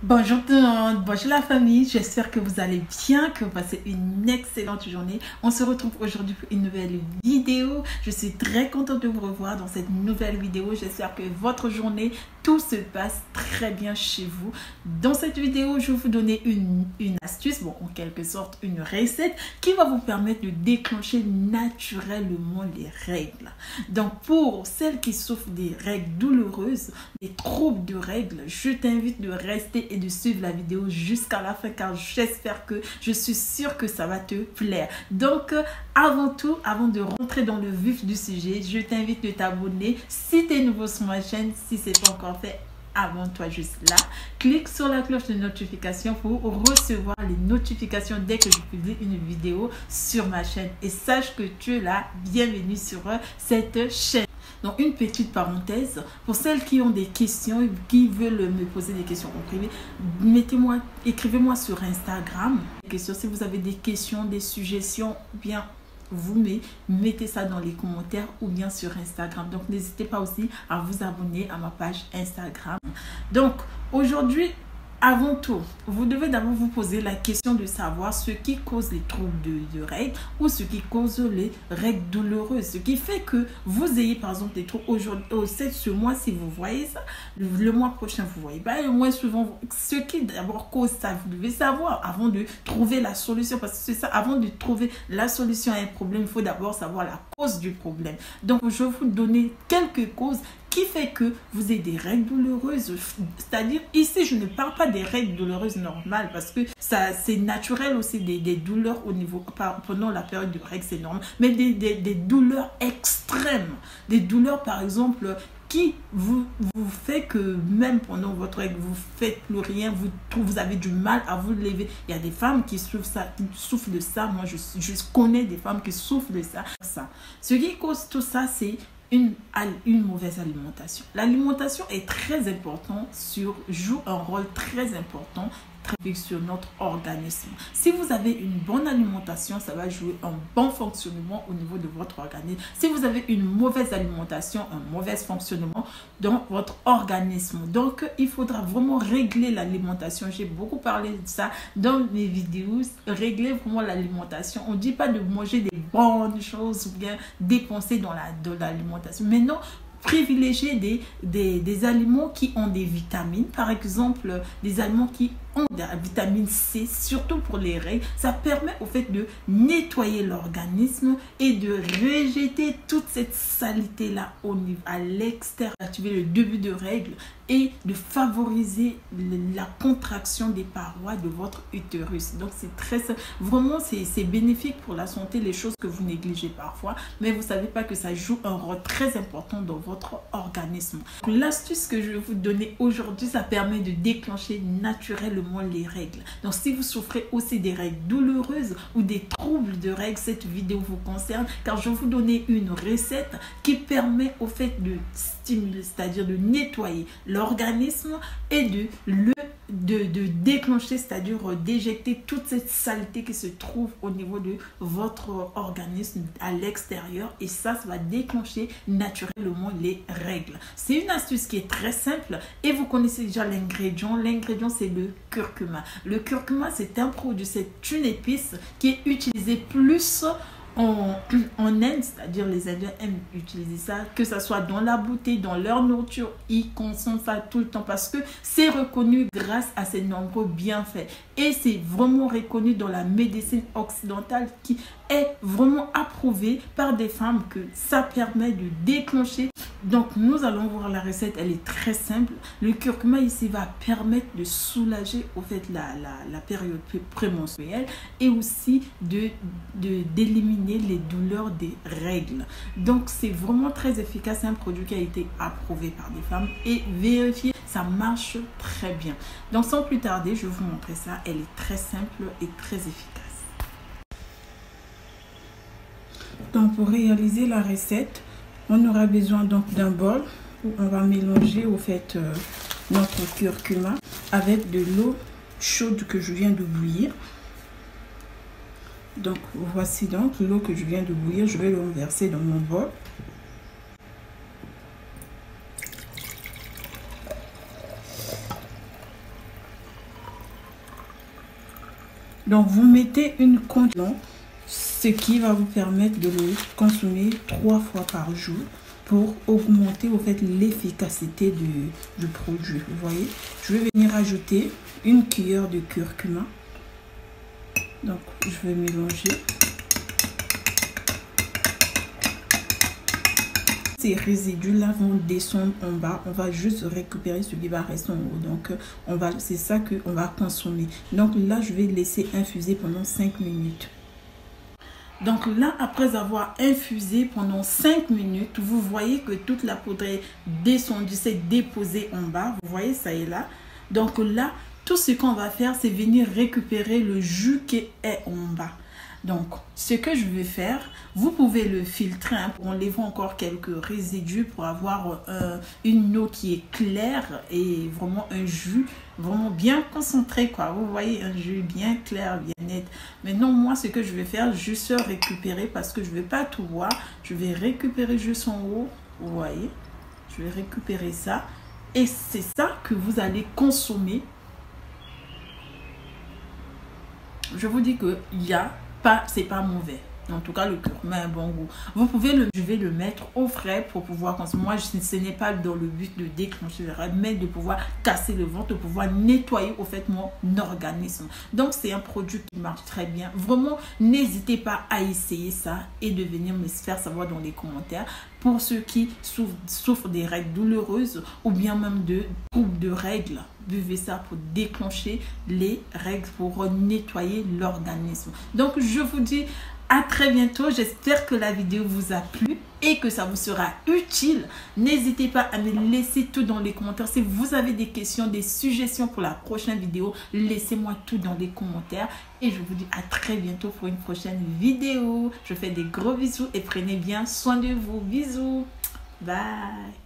Bonjour tout le monde, bonjour la famille, j'espère que vous allez bien, que vous passez une excellente journée. On se retrouve aujourd'hui pour une nouvelle vidéo. Je suis très contente de vous revoir dans cette nouvelle vidéo. J'espère que votre journée, tout se passe très bien chez vous. Dans cette vidéo, je vais vous donner une astuce, bon en quelque sorte une recette qui va vous permettre de déclencher naturellement les règles. Donc pour celles qui souffrent des règles douloureuses, des troubles de règles, je t'invite de rester et de suivre la vidéo jusqu'à la fin car je suis sûre que ça va te plaire. Donc avant tout, avant de rentrer dans le vif du sujet, je t'invite de t'abonner si tu es nouveau sur ma chaîne, si ce n'est pas encore fait. Abonne-toi juste là, clique sur la cloche de notification pour recevoir les notifications dès que je publie une vidéo sur ma chaîne et sache que tu es la bienvenue sur cette chaîne. Donc une petite parenthèse, pour celles qui ont des questions et qui veulent me poser des questions en privé, écrivez-moi sur Instagram. Si vous avez des questions, des suggestions, bien vous mettez ça dans les commentaires ou bien sur Instagram. Donc n'hésitez pas aussi à vous abonner à ma page Instagram. Donc aujourd'hui, avant tout, vous devez d'abord vous poser la question de savoir ce qui cause les troubles de règles ou ce qui cause les règles douloureuses. Ce qui fait que vous ayez par exemple des troubles aujourd'hui, ce mois-ci, vous voyez ça, le mois prochain, vous voyez pas. Et le mois suivant, ce qui d'abord cause ça, vous devez savoir avant de trouver la solution. Parce que c'est ça, avant de trouver la solution à un problème, il faut d'abord savoir la cause du problème. Donc, je vais vous donner quelques causes qui fait que vous avez des règles douloureuses. C'est-à-dire, ici, je ne parle pas des règles douloureuses normales parce que ça c'est naturel aussi, des douleurs au niveau, pendant la période de règles, c'est normal, mais des douleurs extrêmes. Des douleurs, par exemple, qui vous fait que même pendant votre règle, vous faites plus rien, vous avez du mal à vous lever. Il y a des femmes qui souffrent de ça. Moi, je connais des femmes qui souffrent de ça. Ce qui cause tout ça, c'est une mauvaise alimentation. L'alimentation est très importante, joue un rôle très important sur notre organisme. Si vous avez une bonne alimentation, ça va jouer un bon fonctionnement au niveau de votre organisme. Si vous avez une mauvaise alimentation, un mauvais fonctionnement dans votre organisme. Donc, il faudra vraiment régler l'alimentation. J'ai beaucoup parlé de ça dans mes vidéos. Régler vraiment l'alimentation. On ne dit pas de manger des bonnes choses ou bien dépenser dans l'alimentation. Mais non, privilégier des aliments qui ont des vitamines, par exemple des aliments qui ont de la vitamine C, surtout pour les règles. Ça permet au fait de nettoyer l'organisme et de rejeter toute cette saleté là à l'extérieur, activer le début de règles et de favoriser la contraction des parois de votre utérus. Donc c'est vraiment c'est bénéfique pour la santé, les choses que vous négligez parfois, mais vous savez pas que ça joue un rôle très important dans votre organisme. L'astuce que je vais vous donner aujourd'hui, ça permet de déclencher naturellement les règles. Donc si vous souffrez aussi des règles douloureuses ou des troubles de règles, cette vidéo vous concerne car je vais vous donner une recette qui permet au fait de stimuler, c'est-à-dire de nettoyer l'organisme et de déclencher, c'est-à-dire d'éjecter toute cette saleté qui se trouve au niveau de votre organisme à l'extérieur, et ça va déclencher naturellement les règles. C'est une astuce qui est très simple et vous connaissez déjà l'ingrédient. L'ingrédient, c'est le curcuma. Le curcuma, c'est un produit, c'est une épice qui est utilisée plus en Inde, c'est-à-dire les Indiens aiment utiliser ça, que ce soit dans la bouteille, dans leur nourriture, ils consomment ça tout le temps parce que c'est reconnu grâce à ses nombreux bienfaits. Et c'est vraiment reconnu dans la médecine occidentale qui est vraiment approuvée par des femmes que ça permet de déclencher. Donc nous allons voir la recette, elle est très simple. Le curcuma ici va permettre de soulager au fait la période prémenstruelle et aussi d'éliminer les douleurs des règles. Donc c'est vraiment très efficace, c'est un produit qui a été approuvé par des femmes et vérifié, ça marche très bien. Donc sans plus tarder, je vais vous montrer ça, elle est très simple et très efficace. Donc pour réaliser la recette, on aura besoin donc d'un bol où on va mélanger au fait notre curcuma avec de l'eau chaude que je viens de bouillir. Donc voici donc l'eau que je viens de bouillir, je vais le verser dans mon bol. Donc, vous mettez une quantité, ce qui va vous permettre de le consommer 3 fois par jour pour augmenter au fait l'efficacité du produit. Vous voyez, je vais venir ajouter une cuillère de curcuma. Donc, je vais mélanger. Ces résidus-là vont descendre en bas. On va juste récupérer ce qui va rester en haut. Donc, c'est ça qu'on va consommer. Donc là, je vais laisser infuser pendant 5 minutes. Donc là, après avoir infusé pendant 5 minutes, vous voyez que toute la poudre est descendue, s'est déposée en bas. Vous voyez, ça est là. Donc là, tout ce qu'on va faire, c'est venir récupérer le jus qui est en bas. Donc, ce que je vais faire, vous pouvez le filtrer pour enlever encore quelques résidus pour avoir une eau qui est claire et vraiment un jus vraiment bien concentré, quoi. Vous voyez, un jus bien clair, bien net. Maintenant, moi, ce que je vais faire, juste récupérer parce que je ne vais pas tout voir. Je vais récupérer juste en haut, vous voyez. Je vais récupérer ça et c'est ça que vous allez consommer. Je vous dis que c'est pas mauvais. En tout cas, le curcuma a un bon goût. Je vais le mettre au frais pour pouvoir consommer. Moi, ce n'est pas dans le but de déclencher, mais de pouvoir casser le ventre, de pouvoir nettoyer au fait mon organisme. Donc, c'est un produit qui marche très bien. Vraiment, n'hésitez pas à essayer ça et de venir me faire savoir dans les commentaires. Pour ceux qui souffrent des règles douloureuses ou bien même de troubles de règles, buvez ça pour déclencher les règles, pour nettoyer l'organisme. Donc, je vous dis à très bientôt. J'espère que la vidéo vous a plu et que ça vous sera utile. N'hésitez pas à me laisser tout dans les commentaires. Si vous avez des questions, des suggestions pour la prochaine vidéo, laissez-moi tout dans les commentaires. Et je vous dis à très bientôt pour une prochaine vidéo. Je fais des gros bisous et prenez bien soin de vous. Bisous. Bye.